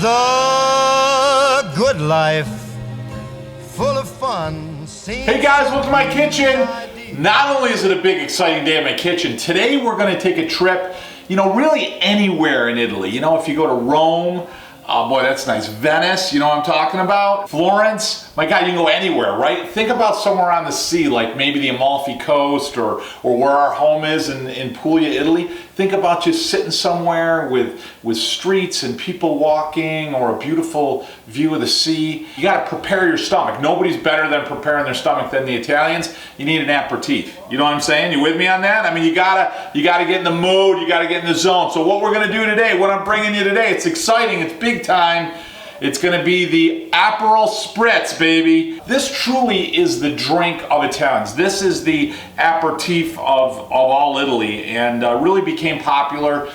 The good life, full of fun. Hey guys, welcome to my kitchen. Not only is it a big exciting day in my kitchen, today we're going to take a trip, really anywhere in Italy. If you go to Rome, oh boy, that's nice. Venice, you know what I'm talking about? Florence, my God, you can go anywhere, right? Think about somewhere on the sea, like maybe the Amalfi Coast or where our home is in Puglia, Italy. Think about just sitting somewhere with streets and people walking or a beautiful view of the sea. You got to prepare your stomach. Nobody's better than preparing their stomach than the Italians. You need an aperitif. You know what I'm saying? You with me on that? I mean, you gotta get in the mood. You gotta get in the zone. So what we're gonna do today, what I'm bringing you today, it's exciting. It's big time. It's going to be the Aperol Spritz, baby. This truly is the drink of Italians. This is the aperitif of all Italy, and really became popular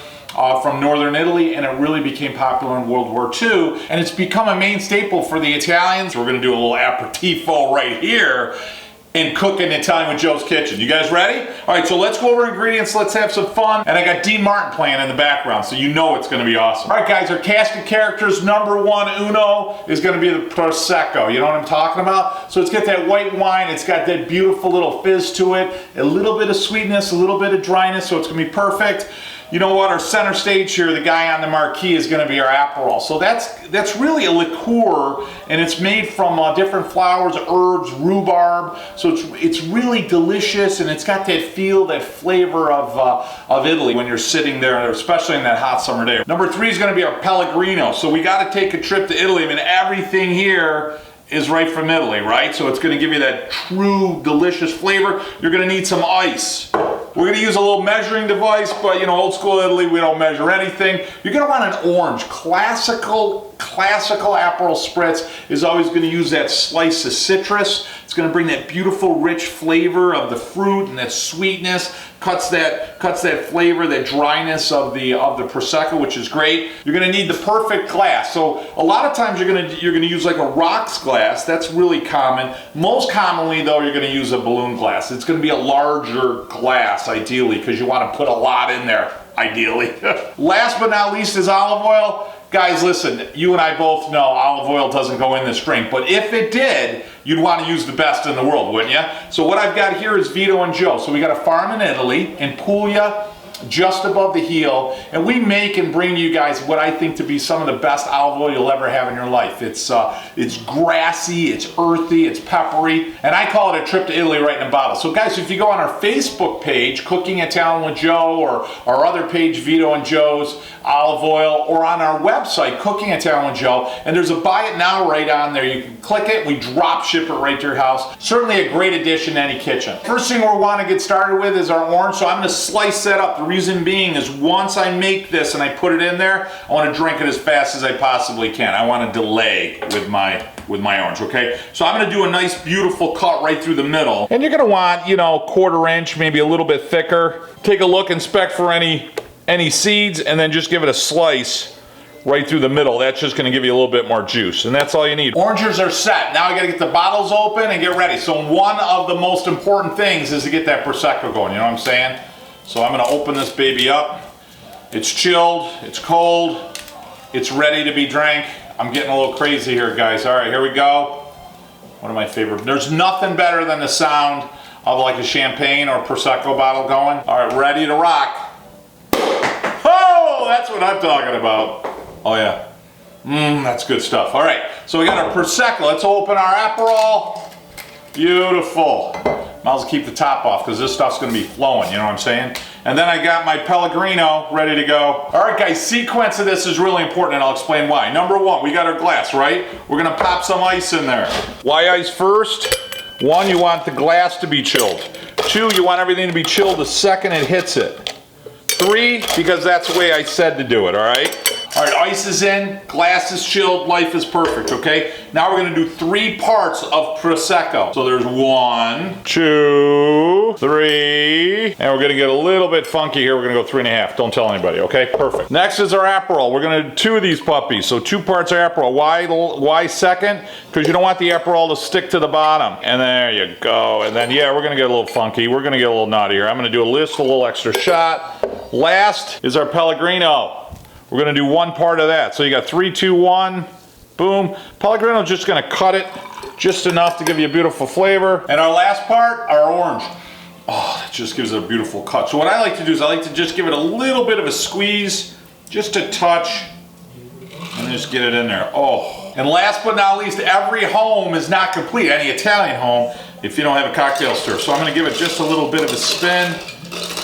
from northern Italy, and it really became popular in World War II, and it's become a main staple for the Italians. We're going to do a little aperitivo right here and cook in Italian with Joe's Kitchen. You guys ready? All right, so let's go over ingredients. Let's have some fun. And I got Dean Martin playing in the background, so you know it's going to be awesome. All right, guys, our cast of characters, number one, uno, is going to be the Prosecco. You know what I'm talking about? So it's got that white wine. It's got that beautiful little fizz to it, a little bit of sweetness, a little bit of dryness, so it's going to be perfect. You know what, our center stage here, the guy on the marquee, is going to be our Aperol. So that's really a liqueur, and it's made from different flowers, herbs, rhubarb. So it's really delicious, and it's got that feel, that flavor of Italy when you're sitting there, especially in that hot summer day. Number three is going to be our Pellegrino. So we got to take a trip to Italy. I mean, everything here is right from Italy, right? So it's going to give you that true, delicious flavor. You're going to need some ice. We're going to use a little measuring device, but old school Italy, we don't measure anything. You're going to want an orange. Classical Aperol Spritz is always going to use that slice of citrus. It's going to bring that beautiful, rich flavor of the fruit and that sweetness. Cuts that flavor, that dryness of the Prosecco, which is great. You're going to need the perfect glass. So a lot of times you're going to use like a rocks glass. That's really common. Most commonly though, you're going to use a balloon glass. It's going to be a larger glass ideally, because you want to put a lot in there ideally. Last but not least is olive oil. Guys, listen, you and I both know olive oil doesn't go in this drink, but if it did, you'd want to use the best in the world, wouldn't you? So what I've got here is Vito and Joe. So we got a farm in Italy, in Puglia, just above the heel, and we make and bring you guys what I think to be some of the best olive oil you'll ever have in your life. It's grassy, it's earthy, it's peppery, and I call it a trip to Italy right in a bottle. So guys, if you go on our Facebook page, Cooking Italian with Joe, or our other page, Vito and Joe's Olive Oil, or on our website, Cooking Italian with Joe, and there's a buy it now right on there. You can click it, we drop ship it right to your house. Certainly a great addition to any kitchen. First thing we want to get started with is our orange, so I'm going to slice that up. The reason being is once I make this and I put it in there, I want to drink it as fast as I possibly can. I want to delay with my orange, okay? So I'm going to do a nice, beautiful cut right through the middle. And you're going to want, 1/4 inch, maybe a little bit thicker. Take a look, inspect for any seeds, and then just give it a slice right through the middle. That's just going to give you a little bit more juice, and that's all you need. Oranges are set. Now I got to get the bottles open and get ready. So one of the most important things is to get that Prosecco going, you know what I'm saying? So I'm going to open this baby up. It's chilled, it's cold, it's ready to be drank. I'm getting a little crazy here, guys. All right, here we go. One of my favorite. There's nothing better than the sound of like a champagne or Prosecco bottle going. All right, ready to rock. Oh, that's what I'm talking about. Oh yeah, that's good stuff. All right, so we got our Prosecco. Let's open our Aperol. Beautiful. Might as well keep the top off because this stuff's going to be flowing, you know what I'm saying? And then I got my Pellegrino ready to go. All right, guys, sequence of this is really important, and I'll explain why. Number one, we got our glass, right? We're going to pop some ice in there. Why ice first? One, you want the glass to be chilled. Two, you want everything to be chilled the second it hits it. Three, because that's the way I said to do it, all right? All right, ice is in, glass is chilled, life is perfect, okay? Now we're gonna do 3 parts of Prosecco. So there's 1, 2, 3, and we're gonna get a little bit funky here. We're gonna go 3.5, don't tell anybody, okay? Perfect. Next is our Aperol. We're gonna do 2 of these puppies, so 2 parts of Aperol. Why second? Because you don't want the Aperol to stick to the bottom. And there you go. And then, yeah, we're gonna get a little funky. We're gonna get a little naughty here. I'm gonna do a little extra shot. Last is our Pellegrino. We're gonna do one part of that. So you got 3, 2, 1, boom. Pellegrino's just gonna cut it just enough to give you a beautiful flavor. And our last part, our orange. Oh, that just gives it a beautiful cut. So what I like to do is I like to just give it a little bit of a squeeze, just a touch, and just get it in there. Oh. And last but not least, every home is not complete, any Italian home, if you don't have a cocktail stir. So I'm gonna give it just a little bit of a spin.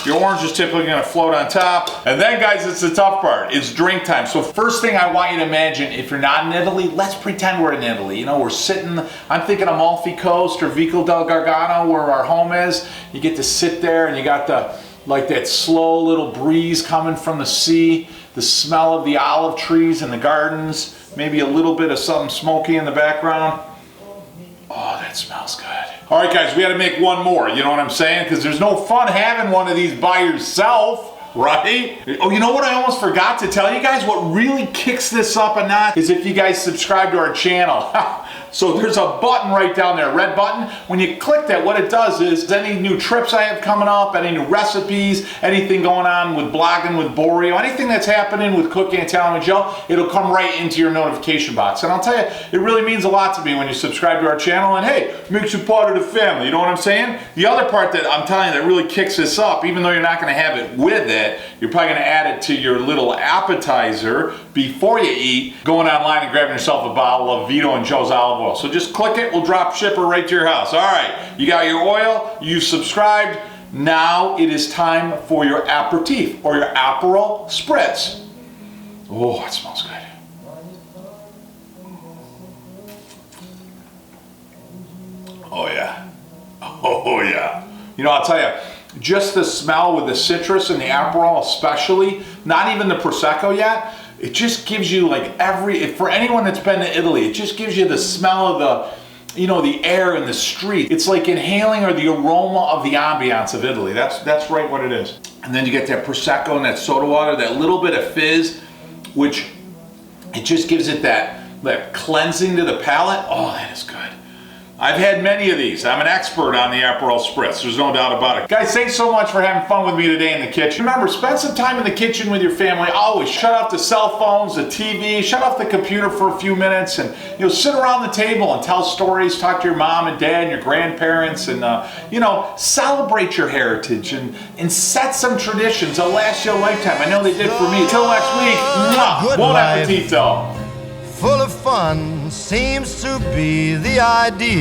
Your orange is typically gonna float on top. And then guys, it's the tough part. It's drink time. So first thing I want you to imagine, if you're not in Italy, let's pretend we're in Italy. You know, we're sitting, I'm thinking Amalfi Coast or Vico del Gargano where our home is. You get to sit there and you got the, like that slow little breeze coming from the sea, the smell of the olive trees in the gardens, maybe a little bit of something smoky in the background. Oh, that smells good. All right, guys, we got to make one more. You know what I'm saying? Because there's no fun having one of these by yourself, right? Oh, you know what I almost forgot to tell you guys? What really kicks this up a notch is if you guys subscribe to our channel. So there's a button right down there, red button. When you click that, what it does is any new trips I have coming up, any new recipes, anything going on with blogging with Borio, anything that's happening with Cooking Italian with Joe, it'll come right into your notification box. And I'll tell you, it really means a lot to me when you subscribe to our channel, and hey, makes you part of the family. You know what I'm saying? The other part that I'm telling you that really kicks this up, even though you're not going to have it with it, you're probably going to add it to your little appetizer before you eat, going online and grabbing yourself a bottle of Vito and Joe's olive oil. So just click it, we'll drop shipper right to your house. All right, you got your oil, you subscribed. Now it is time for your aperitif or your Aperol Spritz. Oh, it smells good. Oh yeah, oh yeah. You know, I'll tell you, just the smell with the citrus and the Aperol especially, not even the Prosecco yet, it just gives you like for anyone that's been to Italy, it just gives you the smell of the, you know, the air in the street. It's like inhaling or the aroma of the ambiance of Italy. That's right what it is. And then you get that Prosecco and that soda water, that little bit of fizz, which it just gives it that cleansing to the palate. Oh, that is good. I've had many of these. I'm an expert on the Aperol Spritz. There's no doubt about it. Guys, thanks so much for having fun with me today in the kitchen. Remember, spend some time in the kitchen with your family. Always shut off the cell phones, the TV, shut off the computer for a few minutes, and sit around the table and tell stories, talk to your mom and dad and your grandparents, and celebrate your heritage and set some traditions that'll last you a lifetime. I know they did for me. Until next week, buon appetito. Full of fun seems to be the idea.